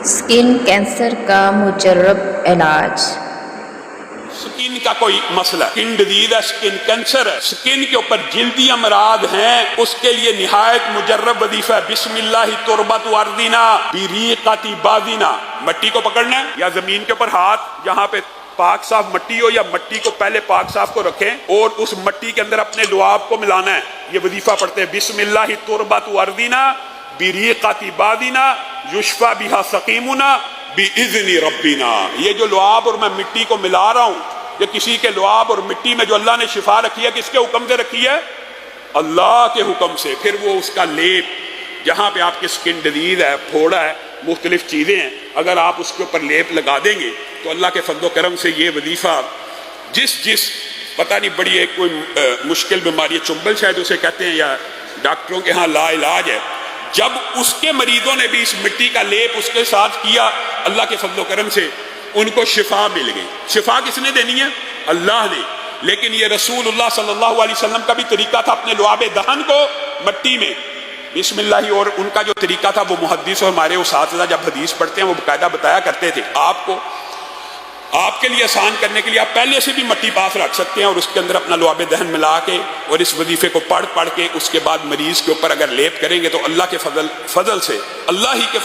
Skin cancer کا مجرب علاج۔ سکن کا کوئی مسئلہ، سکن ڈیزیز ہے، سکن کینسر ہے، سکن کے اوپر جلدی امراض ہیں، اس کے لیے نہایت مجرب وظیفہ ہے بسم اللہ تربت ارضنا بریقۃ بازنا۔ مٹی کو پکڑنا ہے یا زمین کے اوپر ہاتھ جہاں پہ پاک صاف مٹی ہو، یا مٹی کو پہلے پاک صاف کو رکھیں اور اس مٹی کے اندر اپنے لعاب کو ملانا ہے۔ یہ وظیفہ پڑھتے ہیں بسم اللہ تربت ارضنا بریقۃ بازنا یشفی بہا سقیمنا بِإِذْنِ رَبِّنَا۔ یہ جو لعاب اور میں مٹی کو ملا رہا ہوں، یہ کسی کے لعاب اور مٹی میں جو اللہ نے شفا رکھی ہے کس کے حکم سے رکھی ہے؟ اللہ کے حکم سے۔ پھر وہ اس کا لیپ جہاں پہ آپ کے سکن ڈیزیز ہے، پھوڑا ہے، مختلف چیزیں ہیں، اگر آپ اس کے اوپر لیپ لگا دیں گے تو اللہ کے فضل و کرم سے یہ وظیفہ جس پتہ نہیں بڑی ایک کوئی مشکل بیماری ہے، چنبل شاید اسے کہتے ہیں، یا ڈاکٹروں کے ہاں لا علاج ہے، جب اس کے مریضوں نے بھی اس مٹی کا لیپ اس کے ساتھ کیا، اللہ کے فضل و کرم سے ان کو شفا مل گئی۔ شفا کس نے دینی ہے؟ اللہ نے۔ لیکن یہ رسول اللہ صلی اللہ علیہ وسلم کا بھی طریقہ تھا، اپنے لعاب دہن کو مٹی میں بسم اللہ، اور ان کا جو طریقہ تھا وہ محدث اور ہمارے اساتذہ جب حدیث پڑھتے ہیں وہ باقاعدہ بتایا کرتے تھے۔ آپ کے لیے آسان کرنے کے لیے آپ پہلے سے بھی مٹی پاس رکھ سکتے ہیں اور اس کے اندر اپنا لعاب دہن ملا کے اور اس وظیفے کو پڑھ کے اس کے بعد مریض کے اوپر اگر لیپ کریں گے تو اللہ کے فضل سے، اللہ ہی کے